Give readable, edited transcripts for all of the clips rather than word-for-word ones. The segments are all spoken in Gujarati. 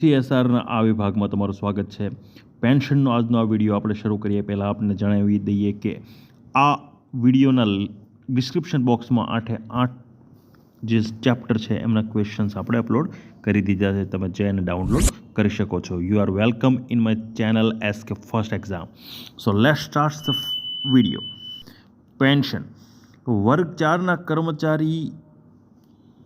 સીએસઆરના આ વિભાગમાં તમારું સ્વાગત છે. પેન્શનનો આજનો આ વિડીયો આપણે શરૂ કરીએ પહેલાં આપને જણાવી દઈએ કે આ વિડીયોના ડિસ્ક્રિપ્શન બોક્સમાં 8 જે ચેપ્ટર છે એમના ક્વેશ્ચન્સ આપણે અપલોડ કરી દીધા છે. તમે જઈને ડાઉનલોડ કરી શકો છો. You are welcome in my channel SK first exam. So let's start the video. Pension વર્ગ 4ના કર્મચારી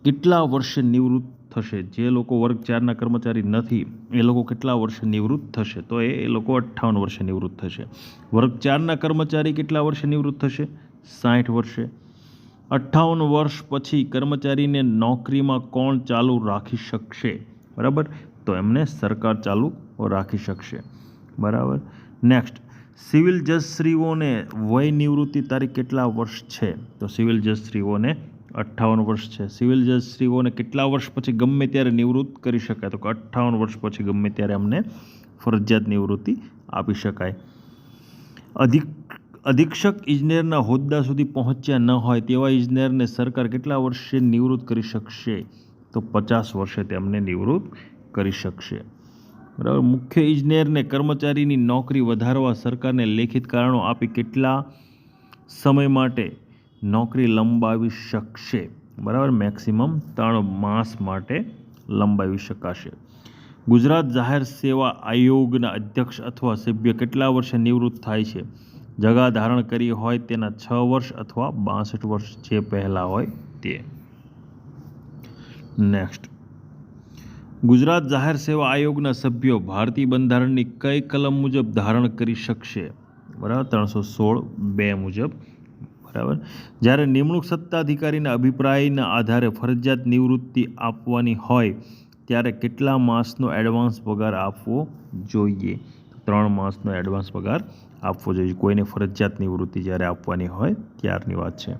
કેટલા વર્ષે નિવૃત્ત થશે? જે લોકો વર્ગ 4ના કર્મચારી નથી એ લોકો કેટલા વર્ષે નિવૃત્ત થશે? તો એ લોકો 58 વર્ષે નિવૃત્ત થશે. વર્ગ 4ના કર્મચારી કેટલા વર્ષે નિવૃત્ત થશે? 60 વર્ષે. 58 વર્ષ પછી કર્મચારીને નોકરીમાં કોણ ચાલુ રાખી શકશે? બરાબર, તો એમને સરકાર ચાલુ રાખી શકશે. બરાબર. નેક્સ્ટ, સિવિલ જજશ્રીઓને વય નિવૃત્તિ તારીખ કેટલા વર્ષ છે? તો સિવિલ જજશ્રીઓને 58 વર્ષ છે. સિવિલ જજશ્રીઓને કેટલા વર્ષ પછી ગમે ત્યારે નિવૃત્ત કરી શકાય? તો 58 વર્ષ પછી ગમે ત્યારે અમને ફરજિયાત નિવૃત્તિ આપી શકાય. અધિક્ષક ઇજનેરના હોદ્દા સુધી પહોંચ્યા ન હોય તેવા ઇજનેરને સરકાર કેટલા વર્ષે નિવૃત્ત કરી શકશે? તો 50 વર્ષે તેમને નિવૃત્ત કરી શકશે. બરાબર. મુખ્ય ઇજનેરને કર્મચારીની નોકરી વધારવા સરકારને લેખિત કારણો આપી કેટલા સમય માટે નોકરી લંબાવી શકશે? બરાબર, મેક્સિમમ 3 માસ માટે લંબાવી શકાશે. ગુજરાત જાહેર સેવા આયોગના અધ્યક્ષ અથવા સભ્ય કેટલા વર્ષે નિવૃત્ત થાય છે? જગા ધારણ કરી હોય તેના 6 વર્ષ અથવા 62 વર્ષ, જે પહેલાં હોય તે. નેક્સ્ટ, ગુજરાત જાહેર સેવા આયોગના સભ્યો ભારતીય બંધારણની કઈ કલમ મુજબ ધારણ કરી શકશે? બરાબર, 316(2) મુજબ. બરાબર. જ્યારે નિમણૂક સત્તાધિકારીના અભિપ્રાયના આધારે ફરજિયાત નિવૃત્તિ આપવાની હોય ત્યારે કેટલા માસનો એડવાન્સ પગાર આપવો જોઈએ? 3 માસનો એડવાન્સ પગાર આપવો જોઈએ. કોઈને ફરજિયાત નિવૃત્તિ જ્યારે આપવાની હોય ત્યારની વાત છે.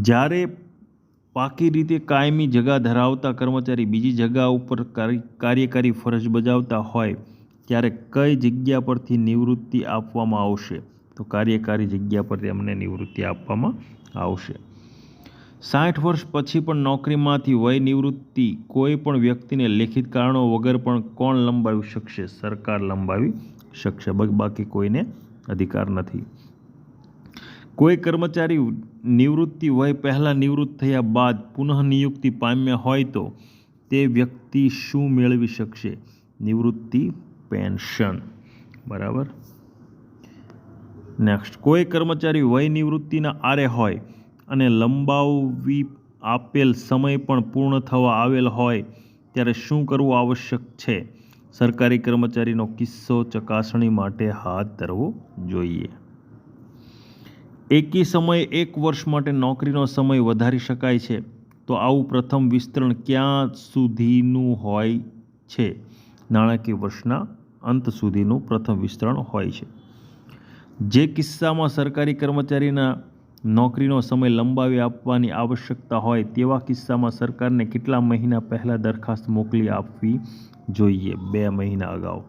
જ્યારે પાકી રીતે કાયમી જગા ધરાવતા કર્મચારી બીજી જગા ઉપર કાર્યકારી ફરજ બજાવતા હોય ત્યારે કઈ જગ્યા પરથી નિવૃત્તિ આપવામાં આવશે? તો કાર્યકારી જગ્યા પર તેમને નિવૃત્તિ આપવામાં આવશે. 60 વર્ષ પછી પણ નોકરીમાંથી વય નિવૃત્તિ કોઈ પણ વ્યક્તિને લેખિત કારણો વગર પણ કોણ લંબાવી શકશે? સરકાર લંબાવી શકશે. બાકી કોઈને અધિકાર નથી. કોઈ કર્મચારી નિવૃત્તિ વય પહેલાં નિવૃત્ત થયા બાદ પુનઃ નિયુક્તિ પામ્યા હોય તો તે વ્યક્તિ શું મેળવી શકશે? નિવૃત્તિ પેન્શન. બરાબર. નેક્સ્ટ, કોઈ કર્મચારી વય નિવૃત્તિના આરે હોય અને લંબાવી આપેલ સમય પણ પૂર્ણ થવા આવેલ હોય ત્યારે શું કરવું આવશ્યક છે? સરકારી કર્મચારીનો કિસ્સો ચકાસણી માટે હાથ ધરવો જોઈએ. એકી સમયે 1 વર્ષ માટે નોકરીનો સમય વધારી શકાય છે. તો આવું પ્રથમ વિસ્તરણ ક્યાં સુધીનું હોય છે? નાણાકીય વર્ષના અંત સુધીનું પ્રથમ વિસ્તરણ હોય છે. જે કિસ્સામાં સરકારી કર્મચારીના નોકરીનો સમય લંબાવી આપવાની આવશ્યકતા હોય તેવા કિસ્સામાં સરકારને કેટલા મહિના પહેલાં દરખાસ્ત મોકલી આપવી જોઈએ? 2 મહિના અગાઉ.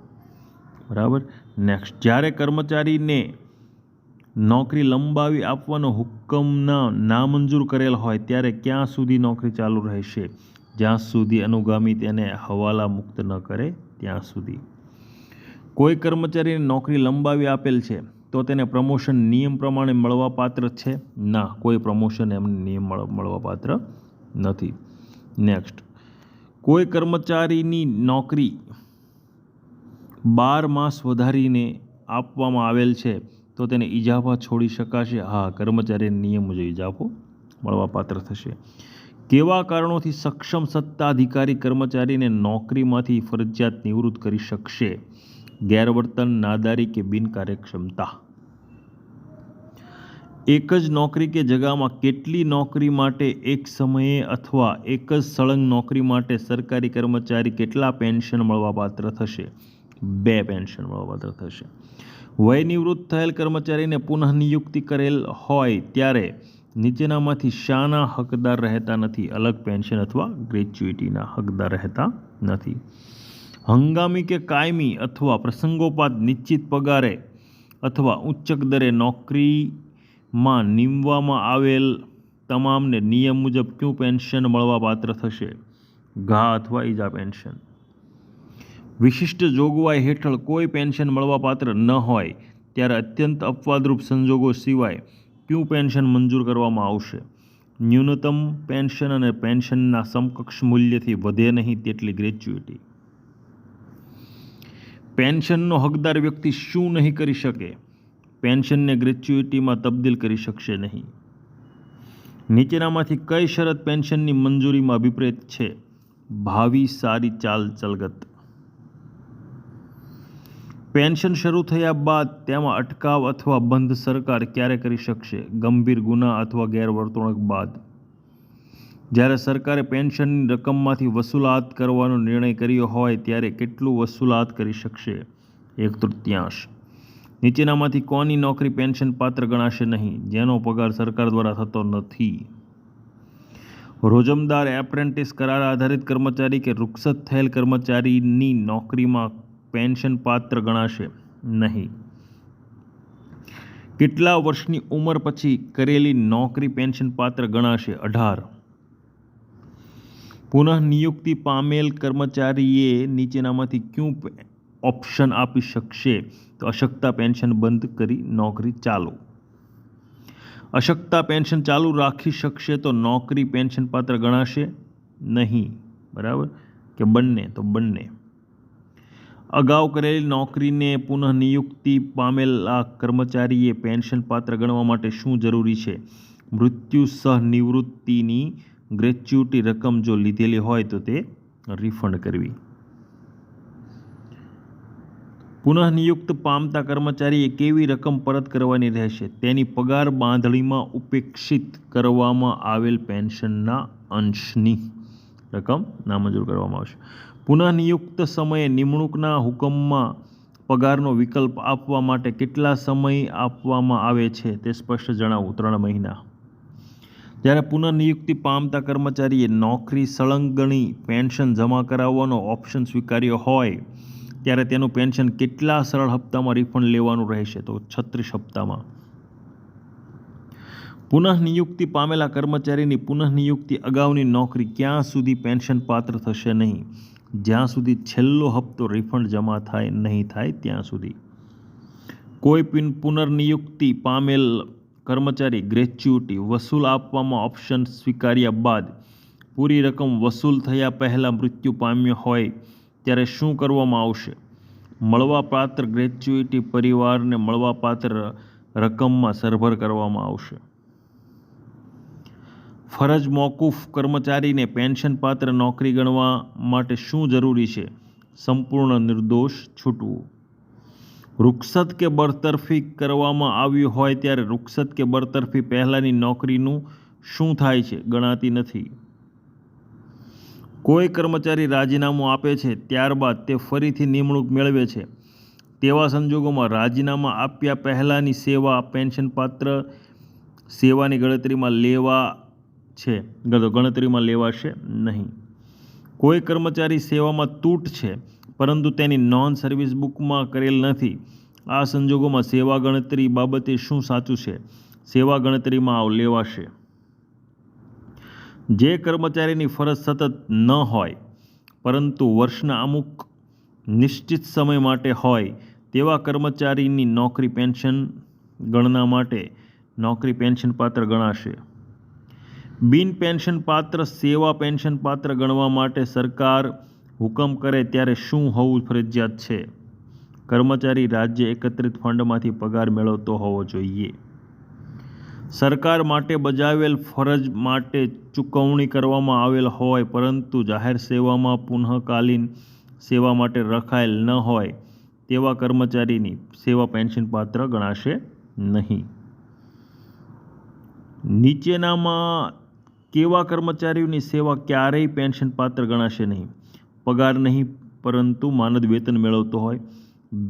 બરાબર. નેક્સ્ટ, જ્યારે કર્મચારીને નોકરી લંબાવી આપવાનો હુકમના નામંજૂર કરેલ હોય ત્યારે ક્યાં સુધી નોકરી ચાલુ રહેશે? જ્યાં સુધી અનુગામી તેને હવાલા મુક્ત ન કરે ત્યાં સુધી. કોઈ કર્મચારીને નોકરી લંબાવી આપેલ છે તો તેને પ્રમોશન નિયમ પ્રમાણે મળવાપાત્ર છે? ના, કોઈ પ્રમોશન એમને નિયમ મળવાપાત્ર નથી. નેક્સ્ટ, કોઈ કર્મચારીની નોકરી 12 માસ વધારીને આપવામાં આવેલ છે તો તેને ઇજાફા છોડી શકાશે? હા, કર્મચારીને નિયમ મુજબ ઇજાફો મળવાપાત્ર થશે. કેવા કારણોથી સક્ષમ સત્તાધિકારી કર્મચારીને નોકરીમાંથી ફરજિયાત નિવૃત્ત કરી શકશે? ગેરવર્તન, નાદારી કે બિનકાર્યક્ષમતા. એક જ નોકરી કે જગામાં કેટલી નોકરી માટે એક સમયે અથવા એક જ સળંગ નોકરી માટે સરકારી કર્મચારી કેટલા પેન્શન મળવાપાત્ર થશે? 2 પેન્શન મળવાપાત્ર થશે. વય નિવૃત્ત થયેલ કર્મચારીને પુનઃ નિયુક્તિ કરેલ હોય ત્યારે નીચેનામાંથી શાના હકદાર રહેતા નથી? અલગ પેન્શન અથવા ગ્રેચ્યુઇટીના હકદાર રહેતા નથી. હંગામી કે કાયમી અથવા પ્રસંગોપાત નિશ્ચિત પગારે અથવા ઉચ્ચ દરે નોકરીમાં નીમવામાં આવેલ તમામને નિયમ મુજબ કયું પેન્શન મળવાપાત્ર થશે? ઘા અથવા ઈજા પેન્શન. વિશિષ્ટ જોગવાઈ હેઠળ કોઈ પેન્શન મળવાપાત્ર ન હોય ત્યારે અત્યંત અપવાદરૂપ સંજોગો સિવાય કયું પેન્શન મંજૂર કરવામાં આવશે? ન્યૂનતમ પેન્શન અને પેન્શનના સમકક્ષ મૂલ્યથી વધે નહીં તેટલી ગ્રેચ્યુઇટી. પેન્શનનો હકદાર વ્યક્તિ શું નહીં કરી શકે? પેન્શનને ગ્રેચ્યુઇટીમાં તબદીલ કરી શકશે નહીં. નીચેનામાંથી કઈ શરત પેન્શનની મંજૂરીમાં અભિપ્રેત છે? ભાવિ સારી ચાલ ચલગત. પેન્શન શરૂ થયા બાદ તેમાં અટકાવ અથવા બંધ સરકાર ક્યારે કરી શકશે? ગંભીર ગુના અથવા ગેરવર્તણૂક બાદ. જ્યારે સરકારે પેન્શનની રકમમાંથી વસૂલાત કરવાનો નિર્ણય કર્યો હોય ત્યારે કેટલું વસૂલાત કરી શકશે? 1/3. નીચેનામાંથી કોની નોકરી પેન્શન પાત્ર ગણાશે નહીં? જેનો પગાર સરકાર દ્વારા થતો નથી. રોજમદાર, એપ્રેન્ટિસ, કરાર આધારિત કર્મચારી કે રૂખસત થયેલ કર્મચારીની નોકરીમાં પેન્શન પાત્ર ગણાશે નહીં. કેટલા વર્ષની ઉંમર પછી કરેલી નોકરી પેન્શન પાત્ર ગણાશે? 18. પુનઃ નિયુક્તિ પામેલ કર્મચારીએ નીચેનામાંથી કયું ઓપ્શન આપી શકશે? તો અશક્તા પેન્શન બંધ કરી નોકરી ચાલુ. અશક્તા પેન્શન ચાલુ રાખી શકશે તો નોકરી પેન્શન પાત્ર ગણાશે નહીં. બરાબર કે બંને? તો બંને. અગાઉ કરેલી નોકરીને પુનઃ નિયુક્તિ પામેલા કર્મચારીએ પેન્શન પાત્ર ગણવા માટે શું જરૂરી છે? મૃત્યુ સહ નિવૃત્તિની ગ્રેચ્યુટી રકમ જો લીધેલી હોય તો તે રિફંડ કરવી. પુનઃ નિયુક્ત પામતા કર્મચારીએ કેવી રકમ પરત કરવાની રહેશે? તેની પગાર બાંધણીમાં ઉપેક્ષિત કરવામાં આવેલ પેન્શનના અંશની રકમ નામંજૂર કરવામાં આવશે. પુનઃ નિયુક્ત સમયે નિમણૂકના હુકમમાં પગારનો વિકલ્પ આપવા માટે કેટલા સમય આપવામાં આવે છે તે સ્પષ્ટ જણાવવું. 3 મહિના. જ્યારે પુનઃ નિયુક્તિ પામતા કર્મચારીએ નોકરી સળંગણી પેન્શન જમા કરાવવાનો ઓપ્શન સ્વીકાર્યો હોય ત્યારે તેનું પેન્શન કેટલા સરળ હપ્તામાં રિફંડ લેવાનું રહેશે? તો 36 હપ્તામાં. પુનઃ નિયુક્તિ પામેલા કર્મચારીની પુનઃ નિયુક્તિ અગાઉની નોકરી ક્યાં સુધી પેન્શન પાત્ર થશે નહીં? જ્યાં સુધી છેલ્લો હપ્તો રિફંડ જમા થાય નહીં થાય ત્યાં સુધી. કોઈ પુનર્નિયુક્તિ પામેલ કર્મચારી ગ્રેચ્યુટી વસૂલ આપવામાં ઓપ્શન સ્વીકાર્યા બાદ પૂરી રકમ વસૂલ થયા પહેલાં મૃત્યુ પામ્યો હોય ત્યારે શું કરવામાં આવશે? મળવાપાત્ર ગ્રેચ્યુટી પરિવારને મળવાપાત્ર રકમમાં સરભર કરવામાં આવશે. ફરજ મોકૂફ કર્મચારીને પેન્શન પાત્ર નોકરી ગણવા માટે શું જરૂરી છે? સંપૂર્ણ નિર્દોષ છૂટવું. રૂખસત કે બરતરફી કરવામાં આવ્યું હોય ત્યારે રૂખસત કે બરતરફી પહેલાંની નોકરીનું શું થાય છે? ગણાતી નથી. કોઈ કર્મચારી રાજીનામું આપે છે ત્યારબાદ તે ફરીથી નિમણૂક મેળવે છે તેવા સંજોગોમાં રાજીનામા આપ્યા પહેલાંની સેવા પેન્શન પાત્ર સેવાની ગણતરીમાં લેવાશે નહીં. કોઈ કર્મચારી સેવામાં તૂટ છે પરંતુ તેની નોંધ સર્વિસ બુકમાં કરેલ નથી. આ સંજોગોમાં સેવા ગણતરી બાબતે શું સાચું છે? સેવા ગણતરીમાં લેવાશે. જે કર્મચારીની ફરજ સતત ન હોય પરંતુ વર્ષના અમુક નિશ્ચિત સમય માટે હોય તેવા કર્મચારીની નોકરી પેન્શન ગણના માટે નોકરી પેન્શન પાત્ર ગણાશે. બિન પેન્શન પાત્ર સેવા પેન્શન પાત્ર ગણવા માટે સરકાર હુકમ કરે ત્યારે શું હોવું ફરજિયાત છે? કર્મચારી રાજ્ય એકત્રિત ફંડમાંથી પગાર મેળવતો હોવો જોઈએ. સરકાર માટે બજાવેલ ફરજ માટે ચૂકવણી કરવામાં આવેલ હોય પરંતુ જાહેર સેવામાં પુનઃકાલીન સેવા માટે રખાયેલ ન હોય તેવા કર્મચારીની સેવા પેન્શન પાત્ર ગણાશે નહીં. નીચેનામાં કેવા કર્મચારીઓની સેવા ક્યારેય પેન્શન પાત્ર ગણાશે નહીં? પગાર નહીં પરંતુ માનદ વેતન મેળવતો હોય,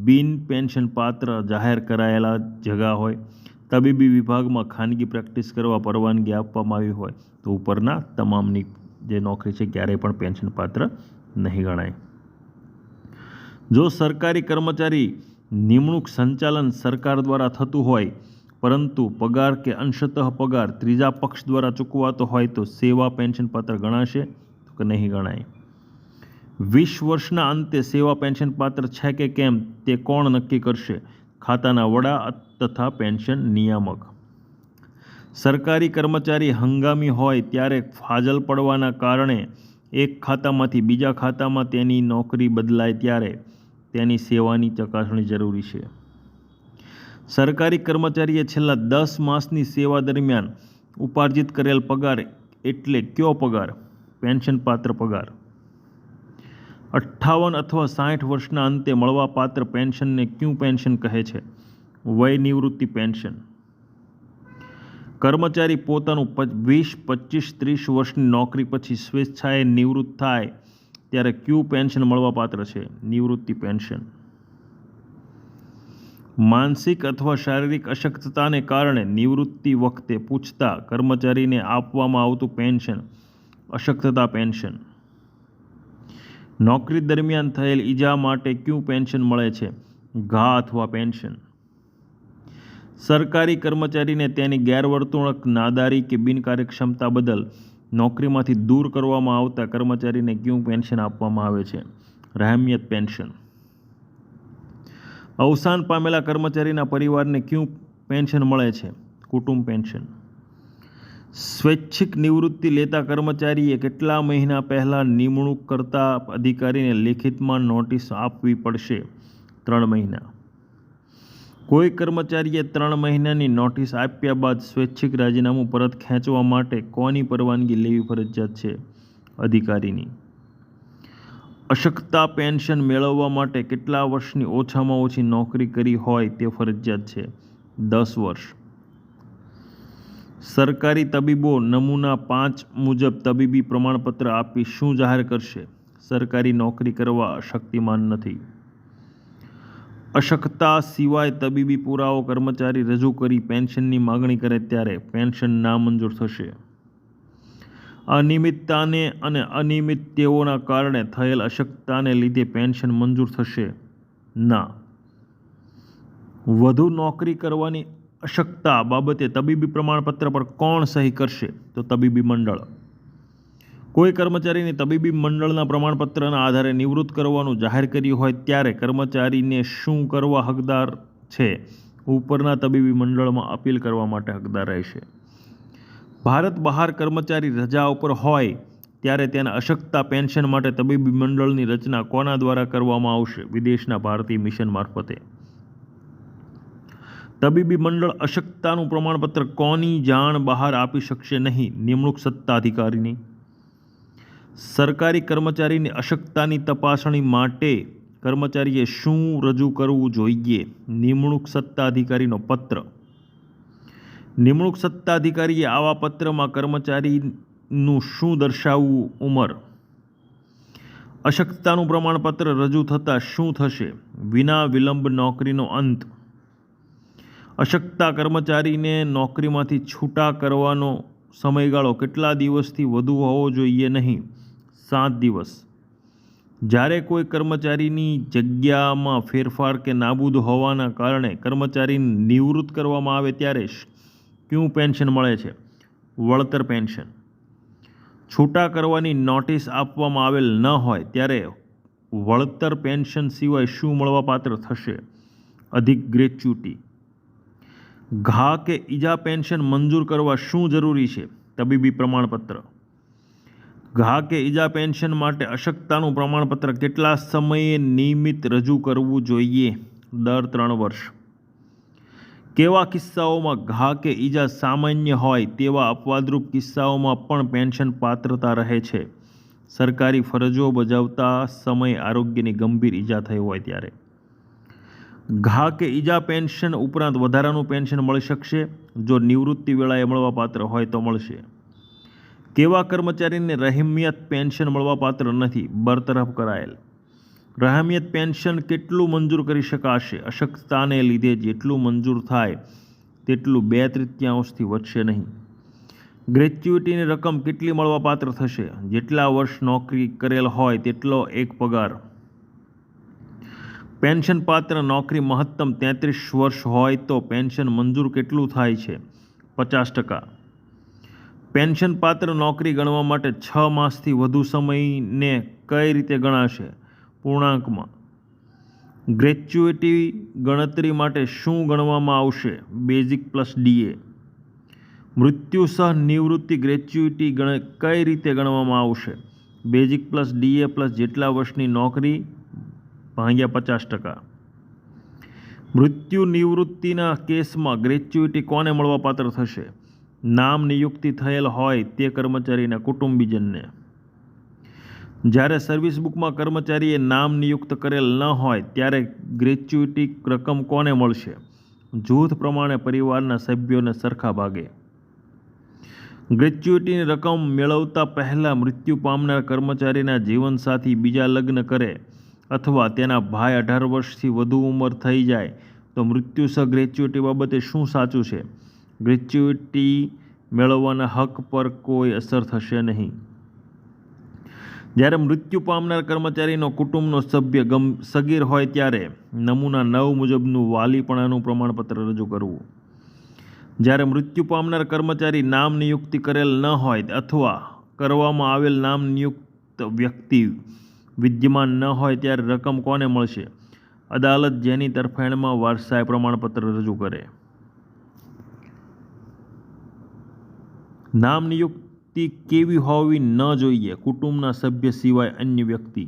બિન પેન્શન પાત્ર જાહેર કરાયેલા જગા હોય, તબીબી વિભાગમાં ખાનગી પ્રેક્ટિસ કરવા પરવાનગી આપવામાં આવી હોય તો ઉપરના તમામની જે નોકરી છે ક્યારેય પણ પેન્શન પાત્ર નહીં ગણાય. જો સરકારી કર્મચારી નિમણૂક સંચાલન સરકાર દ્વારા થતું હોય પરંતુ પગાર કે અંશતઃ પગાર ત્રીજા પક્ષ દ્વારા ચૂકવાતો હોય તો સેવા પેન્શન પાત્ર ગણાશે કે નહીં ગણાય? 20 વર્ષના અંતે સેવા પેન્શન પાત્ર છે કે કેમ તે કોણ નક્કી કરશે? ખાતાના વડા તથા પેન્શન નિયામક. સરકારી કર્મચારી હંગામી હોય ત્યારે ફાજલ પડવાના કારણે એક ખાતામાંથી બીજા ખાતામાં તેની નોકરી બદલાય ત્યારે તેની સેવાની ચકાસણી જરૂરી છે. સરકારી કર્મચારીએ છેલ્લા 10 માસની સેવા દરમિયાન ઉપાર્જિત કરેલ પગાર એટલે કયો પગાર? પેન્શનપાત્ર પગાર. 58 અથવા 60 વર્ષના અંતે મળવાપાત્ર પેન્શનને ક્યું પેન્શન કહે છે? વય નિવૃત્તિ પેન્શન. કર્મચારી પોતાનું 20, 25, 30 વર્ષની નોકરી પછી સ્વેચ્છાએ નિવૃત્ત થાય ત્યારે ક્યું પેન્શન મળવાપાત્ર છે? નિવૃત્તિ પેન્શન. માનસિક અથવા શારીરિક અશક્તતાને કારણે નિવૃત્તિ વખતે પૂછતા કર્મચારીને આપવામાં આવતું પેન્શન અશક્તતા પેન્શન. નોકરી દરમિયાન થયેલ ઈજા માટે ક્યું પેન્શન મળે છે? ઘા અથવા પેન્શન. સરકારી કર્મચારીને તેની ગેરવર્તણૂક, નાદારી કે બિનકાર્યક્ષમતા બદલ નોકરીમાંથી દૂર કરવામાં આવતા કર્મચારીને ક્યું પેન્શન આપવામાં આવે છે? રહેમિયત પેન્શન. અવસાન પામેલા કર્મચારીના પરિવારને ક્યું પેન્શન મળે છે? કુટુંબ પેન્શન. સ્વૈચ્છિક નિવૃત્તિ લેતા કર્મચારીએ કેટલા મહિના પહેલાં નિમણૂક કરતા અધિકારીને લેખિતમાં નોટિસ આપવી પડશે? 3 મહિના. કોઈ કર્મચારીએ 3 મહિનાની નોટિસ આપ્યા બાદ સ્વૈચ્છિક રાજીનામું પરત ખેંચવા માટે કોની પરવાનગી લેવી ફરજિયાત છે? અધિકારીની. અશક્તતા પેન્શન મેળવવા માટે કેટલા વર્ષની ઓછામાં ઓછી નોકરી કરી હોય તે ફરજિયાત છે? 10 વર્ષ. સરકારી તબીબો નમૂના 5 મુજબ તબીબી પ્રમાણપત્ર આપી શું જાહેર કરશે? સરકારી નોકરી કરવા શક્તિમાન નથી. અશક્તતા સિવાય તબીબી પુરાવો કર્મચારી રજૂ કરી પેન્શનની માગણી કરે ત્યારે પેન્શન નામંજૂર થશે. અનિયમિતતાને અને અનિયમિત ટેવોના કારણે થયેલ અશક્તતાને લીધે પેન્શન મંજૂર થશે? ના. વધુ નોકરી કરવાની અશક્તતા બાબતે તબીબી પ્રમાણપત્ર પર કોણ સહી કરશે? તો તબીબી મંડળ. કોઈ કર્મચારીને તબીબી મંડળના પ્રમાણપત્રના આધારે નિવૃત્ત કરવાનું જાહેર કર્યું હોય ત્યારે કર્મચારીને શું કરવા હકદાર છે? ઉપરના તબીબી મંડળમાં અપીલ કરવા માટે હકદાર રહેશે. ભારત બહાર કર્મચારી રજા ઉપર હોય ત્યારે તેના અશક્તતા પેન્શન માટે તબીબી મંડળની રચના કોના દ્વારા કરવામાં આવશે? વિદેશના ભારતીય મિશન મારફતે. તબીબી મંડળ અશક્તતાનું પ્રમાણપત્ર કોની જાણ બહાર આપી શકશે નહીં? નિમણૂક સત્તા અધિકારીની. સરકારી કર્મચારીની અશક્તતાની તપાસણી માટે કર્મચારીએ શું રજૂ કરવું જોઈએ? નિમણૂક સત્તા અધિકારીનો પત્ર. નિમણૂક સત્તા અધિકારીએ આવા પત્રમાં કર્મચારીનું શું દર્શાવવું? ઉંમર. અશક્તતાનું પ્રમાણપત્ર રજૂ થતાં શું થશે? વિના વિલંબ નોકરીનો અંત. અશક્તતા કર્મચારીને નોકરીમાંથી છૂટા કરવાનો સમયગાળો કેટલા દિવસથી વધુ હોવો જોઈએ નહીં? 7 દિવસ. જ્યારે કોઈ કર્મચારીની જગ્યામાં ફેરફાર કે નાબૂદ હોવાના કારણે કર્મચારીને નિવૃત્ત કરવામાં આવે ત્યારે ક્યું પેન્શન મળે છે? વળતર પેન્શન. છૂટા કરવાની નોટિસ આપવામાં આવેલ ન હોય ત્યારે વળતર પેન્શન સિવાય શું મળવાપાત્ર થશે? અધિક ગ્રેચ્યુટી. ઘા કે ઈજા પેન્શન મંજૂર કરવા શું જરૂરી છે? તબીબી પ્રમાણપત્ર. ઘા કે ઈજા પેન્શન માટે અશક્તતાનું પ્રમાણપત્ર કેટલા સમયે નિયમિત રજૂ કરવું જોઈએ? દર 3 વર્ષ. કેવા કિસ્સાઓમાં ઘા કે ઈજા સામાન્ય હોય તેવા અપવાદરૂપ કિસ્સાઓમાં પણ પેન્શન પાત્રતા રહે છે? સરકારી ફરજો બજાવતા સમયે આરોગ્યની ગંભીર ઈજા થઈ હોય ત્યારે. ઘા કે ઈજા પેન્શન ઉપરાંત વધારાનું પેન્શન મળી શકશે? જો નિવૃત્તિ વેળાએ મળવાપાત્ર હોય તો મળશે. કેવા કર્મચારીને રહેમિયત પેન્શન મળવાપાત્ર નથી? બરતરફ કરાયેલ. રહેમિયત પેન્શન કેટલું મંજૂર કરી શકાશે? અશક્તતાને લીધે જેટલું મંજૂર થાય તેટલું 2/3 વધશે નહીં. ગ્રેચ્યુટીની રકમ કેટલી મળવાપાત્ર થશે? જેટલા વર્ષ નોકરી કરેલ હોય તેટલો એક પગાર. પેન્શન પાત્ર નોકરી મહત્તમ 33 વર્ષ હોય તો પેન્શન મંજૂર કેટલું થાય છે? 50%. પેન્શન પાત્ર નોકરી ગણવા માટે 6 માસથી વધુ સમયને કઈ રીતે ગણાશે? પૂર્ણાંકમાં. ગ્રેચ્યુઇટી ગણતરી માટે શું ગણવામાં આવશે? Basic plus DA. મૃત્યુ સહ નિવૃત્તિ ગ્રેચ્યુઇટી કઈ રીતે ગણવામાં આવશે? બેઝિક પ્લસ ડીએ પ્લસ જેટલા વર્ષની નોકરી ભાગ્યા 50%. મૃત્યુ નિવૃત્તિના કેસમાં ગ્રેચ્યુઇટી કોને મળવાપાત્ર થશે? નામ નિયુક્તિ થયેલ હોય તે કર્મચારીના કુટુંબીજનને. જ્યારે સર્વિસ બુકમાં કર્મચારીએ નામ નિયુક્ત કરેલ ન હોય ત્યારે ગ્રેચ્યુઇટી રકમ કોને મળશે? જૂથ પ્રમાણે પરિવારના સભ્યોને સરખા ભાગે. ગ્રેચ્યુઇટીની રકમ મેળવતા પહેલાં મૃત્યુ પામનાર કર્મચારીના જીવનસાથી બીજા લગ્ન કરે અથવા તેના ભાઈ 18 વર્ષથી વધુ ઉંમર થઈ જાય તો મૃત્યુ સહ ગ્રેચ્યુઇટી બાબતે શું સાચું છે? ગ્રેચ્યુઇટી મેળવવાના હક પર કોઈ અસર થશે નહીં. જ્યારે મૃત્યુ પામનાર કર્મચારીનો કુટુંબનો સભ્ય સગીર હોય ત્યારે નમૂના 9 મુજબનું વાલીપણાનું પ્રમાણપત્ર રજૂ કરવું. જ્યારે મૃત્યુ પામનાર કર્મચારી નામ નિયુક્તિ કરેલ ન હોય અથવા કરવામાં આવેલ નામ નિયુક્ત વ્યક્તિ વિદ્યમાન ન હોય ત્યારે રકમ કોને મળશે? અદાલત જેની તરફેણમાં વારસાઈ પ્રમાણપત્ર રજૂ કરે. નામ નિયુક્તિ કેવી હોવી ન જોઈએ? કુટુંબના સભ્ય સિવાય અન્ય વ્યક્તિ.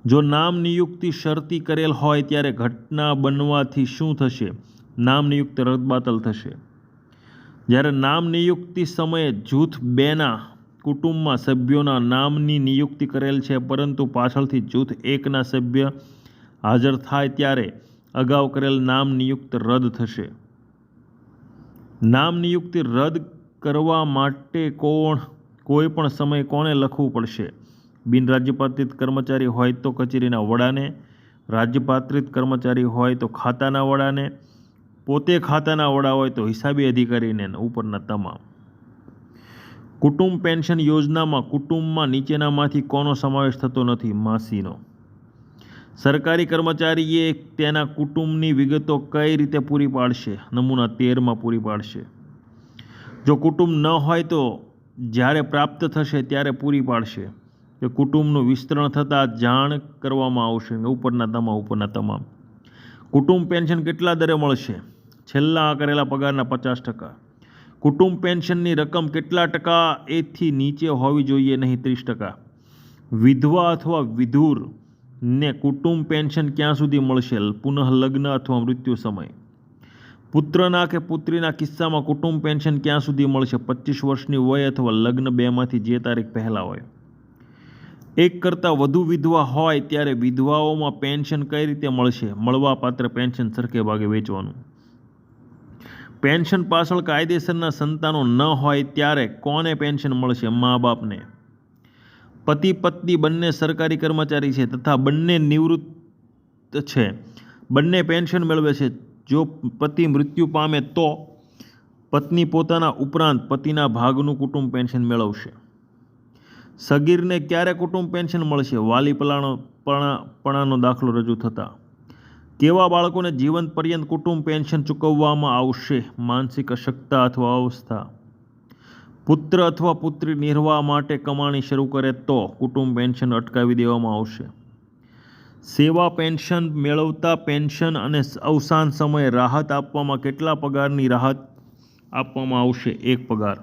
જો નામ નિયુક્તિ શરતી કરેલ હોય ત્યારે ઘટના બનવાથી શું થશે? નામ નિયુક્તિ રદબાતલ થશે. જ્યારે નામ નિયુક્તિ સમયે જૂથ 2ના કુટુંબમાં સભ્યોના નામની નિયુક્તિ કરેલ છે પરંતુ પાછળથી જૂથ 1ના સભ્ય હાજર થાય ત્યારે અગાઉ કરેલ નામ નિયુક્તિ રદ થશે. નામ નિયુક્તિ રદ કરવા માટે કોઈ પણ સમયે કોને લખવું પડશે? બિન રાજ્યપાત્રિત કર્મચારી હોય તો કચેરીના વડાને, રાજ્યપાત્રિત કર્મચારી હોય તો ખાતાના વડાને, પોતે ખાતાના વડા હોય તો હિસાબી અધિકારીને ઉપરના તમામ. કુટુંબ પેન્શન યોજનામાં કુટુંબમાં નીચેનામાંથી કોનો સમાવેશ થતો નથી? માસીનો. સરકારી કર્મચારીએ તેના કુટુંબની વિગતો કઈ રીતે પૂરી પાડશે? નમૂના 13માં પૂરી પાડશે. જો કુટુંબ ન હોય તો જ્યારે પ્રાપ્ત થશે ત્યારે પૂરી પાડશે. જો કુટુંબનું વિસ્તરણ થતાં જાણ કરવામાં આવશે. ઉપરના તમામ. કુટુંબ પેન્શન કેટલા દરે મળશે? છેલ્લા કરેલા પગારના 50%. કુટુંબ પેન્શનની રકમ કેટલા ટકા એથી નીચે હોવી જોઈએ નહીં? 30%. વિધવા અથવા વિધુરને કુટુંબ પેન્શન ક્યાં સુધી મળશે? પુનઃ લગ્ન અથવા મૃત્યુ સમય. પુત્રના કે પુત્રીના કિસ્સામાં કુટુંબ પેન્શન ક્યાં સુધી મળશે? 25 વર્ષની વય અથવા લગ્ન 2માંથી જે તારીખ પહેલાં હોય. એક કરતાં વધુ વિધવા હોય ત્યારે વિધવાઓમાં પેન્શન કઈ રીતે મળશે? મળવાપાત્ર પેન્શન સરખે ભાગે વહેંચવાનું. પેન્શન પાછળ કાયદેસરના સંતાનો ન હોય ત્યારે કોને પેન્શન મળશે? મા બાપને. પતિ પત્ની બંને સરકારી કર્મચારી છે તથા બંને નિવૃત્ત છે. બંને પેન્શન મેળવે છે. જો પતિ મૃત્યુ પામે તો પત્ની પોતાના ઉપરાંત પતિના ભાગનું કુટુંબ પેન્શન મેળવશે. સગીરને ક્યારે કુટુંબ પેન્શન મળશે? વાલીપણાનો દાખલો રજૂ થતાં. કેવા બાળકોને જીવન પર્યંત કુટુંબ પેન્શન ચૂકવવામાં આવશે? માનસિક અશક્તતા અથવા અવસ્થા. પુત્ર અથવા પુત્રી નિર્વાહ માટે કમાણી શરૂ કરે તો કુટુંબ પેન્શન અટકાવી દેવામાં આવશે. સેવા પેન્શન મેળવતા પેન્શન અને અવસાન સમયે રાહત આપવામાં કેટલા પગારની રાહત આપવામાં આવશે? 1 પગાર.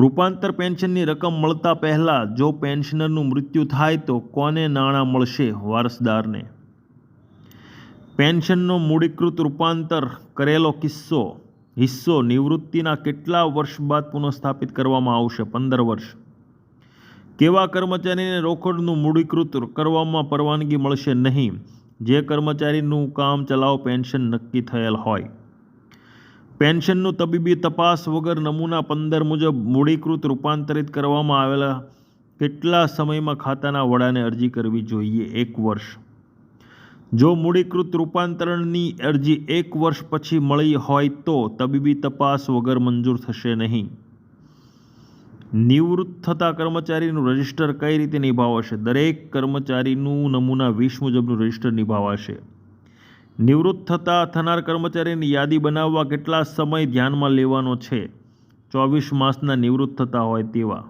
રૂપાંતર પેન્શનની રકમ મળતા પહેલાં જો પેન્શનરનું મૃત્યુ થાય તો કોને નાણાં મળશે? વારસદારને. પેન્શનનો મૂડીકૃત રૂપાંતર કરેલો હિસ્સો નિવૃત્તિના કેટલા વર્ષ બાદ પુનઃસ્થાપિત કરવામાં આવશે? 15 વર્ષ. કેવા કર્મચારીને રોકડનું મૂડીકૃત કરવામાં પરવાનગી મળશે નહીં? જે કર્મચારીનું કામ ચલાઉ પેન્શન નક્કી થયેલ હોય. પેન્શનનું તબીબી તપાસ વગર નમૂના 15 મુજબ મૂડીકૃત રૂપાંતરિત કરવામાં આવેલા કેટલા સમયમાં ખાતાના વડાને અરજી કરવી જોઈએ? 1 વર્ષ. જો મૂડીકૃત રૂપાંતરણની અરજી 1 વર્ષ પછી મળી હોય તો તબીબી તપાસ વગર મંજૂર થશે નહીં. નિવૃત્ત થતા કર્મચારીનું રજિસ્ટર કઈ રીતે નિભાવાશે? દરેક કર્મચારીનું નમૂના 20 મુજબનું રજિસ્ટર નિભાવાશે. નિવૃત્ત થનાર કર્મચારીની યાદી બનાવવા કેટલા સમય ધ્યાનમાં લેવાનો છે? 24 માસના નિવૃત્ત થતા હોય તેવા.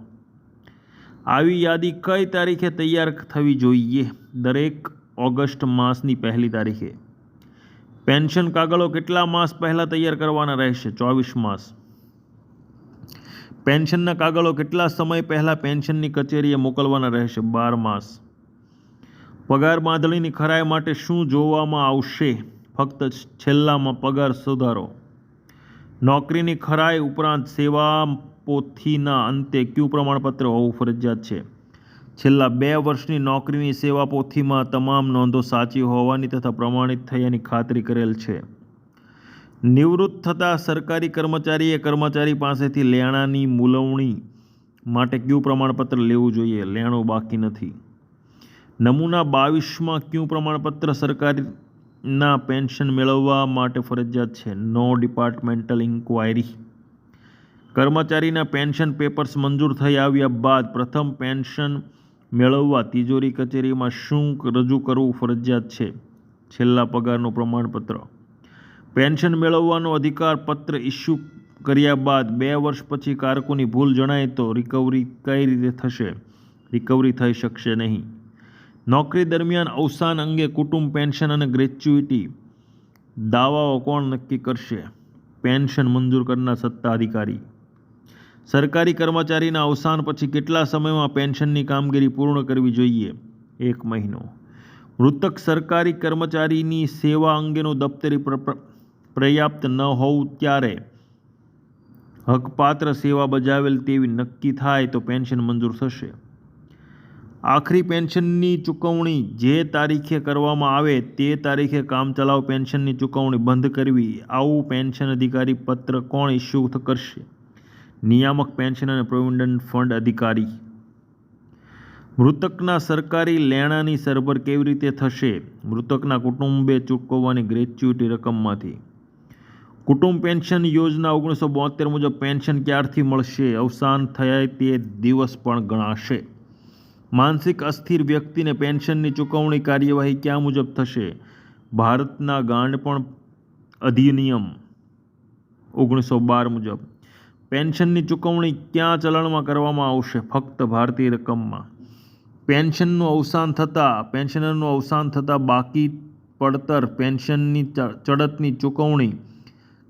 આવી યાદી કઈ તારીખે તૈયાર થવી જોઈએ? દરેક ઓગસ્ટ માસની 1લી તારીખે. પેન્શન કાગળો કેટલા માસ પહેલાં તૈયાર કરવાના રહેશે? 24 માસ. પેન્શનના કાગળો કેટલા સમય પહેલાં પેન્શનની કચેરીએ મોકલવાના રહેશે? 12 માસ. પગાર બાંધણીની ખરાઈ માટે શું જોવામાં આવશે? ફક્ત છેલ્લામાં પગાર સુધારો. નોકરીની ખરાઈ ઉપરાંત સેવા પોથીના અંતે કયું પ્રમાણપત્ર હોવું ફરજિયાત છે? છેલ્લા 2 વર્ષની નોકરીની સેવા પોથીમાં તમામ નોંધો સાચી હોવાની તથા પ્રમાણિત થયાની ખાતરી કરેલ છે. નિવૃત્ત થતા સરકારી કર્મચારીએ કર્મચારી પાસેથી લેણાની મૂલવણી માટે કયું પ્રમાણપત્ર લેવું જોઈએ? લેણું બાકી નથી. નમૂના 22માં કયું પ્રમાણપત્ર સરકારના પેન્શન મેળવવા માટે ફરજિયાત છે? નો ડિપાર્ટમેન્ટલ ઇન્ક્વાયરી. કર્મચારીના પેન્શન પેપર્સ મંજૂર થઈ આવ્યા બાદ પ્રથમ પેન્શન મેળવવા તિજોરી કચેરીમાં શું રજૂ કરવું ફરજિયાત છે? છેલ્લા પગારનું પ્રમાણપત્ર. પેન્શન મેળવવાનો અધિકાર પત્ર ઇસ્યુ કર્યા બાદ 2 વર્ષ પછી કારકુની ભૂલ જણાય તો રિકવરી કઈ રીતે થશે? રિકવરી થઈ શકશે નહીં. નોકરી દરમિયાન અવસાન અંગે કુટુંબ પેન્શન અને ગ્રેચ્યુઇટી દાવાઓ કોણ નક્કી કરશે? પેન્શન મંજૂર કરનાર સત્તાધિકારી. સરકારી કર્મચારીના અવસાન પછી કેટલા સમયમાં પેન્શનની કામગીરી પૂર્ણ કરવી જોઈએ? 1 મહિનો. મૃતક સરકારી કર્મચારીની સેવા અંગેનું દફતરી પર્યાપ્ત ન હોવું ત્યારે હકપાત્ર સેવા બજાવેલ તેવી નક્કી થાય તો પેન્શન મંજૂર થશે. આખરી પેન્શનની ચૂકવણી જે તારીખે કરવામાં આવે તે તારીખે કામચલાઉ પેન્શનની ચૂકવણી બંધ કરવી. આવું પેન્શન અધિકારી પત્ર કોણ ઇસ્યુ કરશે? નિયામક પેન્શન અને પ્રોવિડન્ટ ફંડ અધિકારી. મૃતકના સરકારી લેણાની સરભર કેવી રીતે થશે? મૃતકના કુટુંબે ચૂકવવાની ગ્રેચ્યુઇટી રકમમાંથી. કુટુંબ પેન્શન યોજના 1972 મુજબ પેન્શન ક્યારથી મળશે? અવસાન થયા તે દિવસ પણ ગણાશે. માનસિક અસ્થિર વ્યક્તિને પેન્શનની ચૂકવણી કાર્યવાહી ક્યાં મુજબ થશે? ભારતના ગાંડપણ અધિનિયમ 1912 મુજબ. પેન્શનની ચૂકવણી ક્યાં ચલણમાં કરવામાં આવશે? ફક્ત ભારતીય રકમમાં. પેન્શનરનું અવસાન થતાં બાકી પડતર પેન્શનની ચડતની ચૂકવણી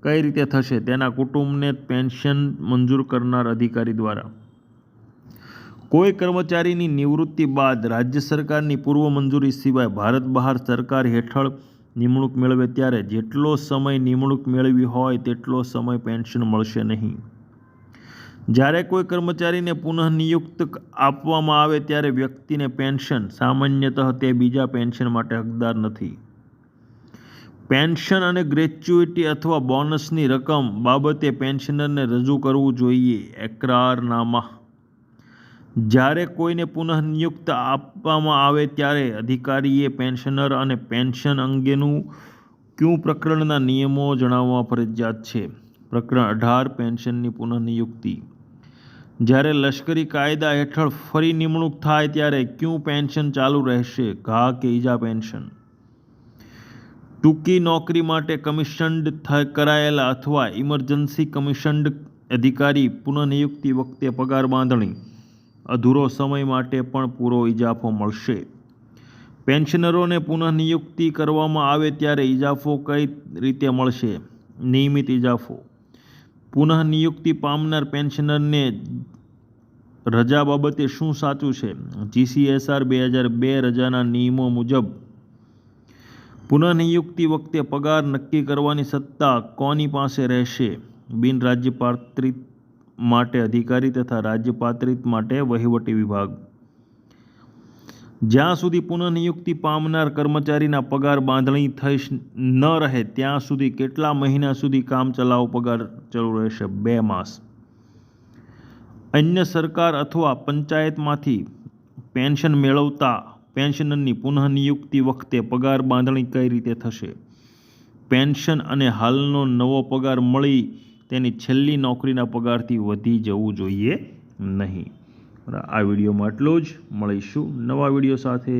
કઈ રીતે થશે? તેના કુટુંબને પેન્શન મંજૂર કરનાર અધિકારી દ્વારા. કોઈ કર્મચારીની નિવૃત્તિ બાદ રાજ્ય સરકારની પૂર્વ મંજૂરી સિવાય ભારત બહાર સરકાર હેઠળ નિમણૂક મેળવે ત્યારે જેટલો સમય નિમણૂક મેળવી હોય તેટલો સમય પેન્શન મળશે નહીં. જ્યારે કોઈ કર્મચારીને પુનઃનિયુક્ત આપવામાં આવે ત્યારે વ્યક્તિને પેન્શન સામાન્યતઃ તે બીજા પેન્શન માટે હકદાર નથી. પેન્શન અને ગ્રેચ્યુઇટી અથવા બોનસની રકમ બાબતે પેન્શનરને રજૂ કરવું જોઈએ એકરારનામા. જ્યારે કોઈને પુનઃનિયુક્ત આપવામાં આવે ત્યારે અધિકારીએ પેન્શનર અને પેન્શન અંગેનું કયું પ્રકરણના નિયમો જણાવવા ફરજિયાત છે? પ્રકરણ 18 પેન્શનની પુનઃનિયુક્તિ. જ્યારે લશ્કરી કાયદા હેઠળ ફરી નિમણૂક થાય ત્યારે કયું પેન્શન ચાલુ રહેશે? ઘા કે ઈજા પેન્શન. ટૂંકી નોકરી માટે કમિશન્ડ કરાયેલા અથવા ઇમરજન્સી કમિશન્ડ અધિકારી પુનઃનિયુક્તિ વખતે પગાર બાંધણી અધૂરો સમય માટે પણ પૂરો ઇજાફો મળશે. પેન્શનરોને પુનઃનિયુક્તિ કરવામાં આવે ત્યારે ઇજાફો કઈ રીતે મળશે? નિયમિત ઇજાફો. પુનઃનિયુક્તિ પામનાર પેન્શનરને રજા બાબતે શું સાચું છે? GCSR 2002 રજાના નિયમો મુજબ પુનઃનિયુક્તિ વખતે પગાર નક્કી કરવાની સત્તા કોની પાસે રહેશે? બિન રાજ્યપાત્રિત માટે અધિકારી તથા રાજ્યપાત્રિત માટે વહીવટી વિભાગ. જ્યાં સુધી પુનઃનિયુક્તિ પામનાર કર્મચારીના પગાર બાંધણી થઈ ન રહે ત્યાં સુધી કેટલા મહિના સુધી કામચલાઉ પગાર ચાલુ રહેશે? 2 માસ. અન્ય સરકાર અથવા પંચાયતમાંથી પેન્શન મેળવતા પેન્શનરની પુનઃનિયુક્તિ વખતે પગાર બાંધણી કઈ રીતે થશે? પેન્શન અને હાલનો નવો પગાર મળી તેની છેલ્લી નોકરીના પગારથી વધી જવું જોઈએ નહીં. આ વિડીયોમાં આટલું જ. મળીશું નવા વિડીયો સાથે.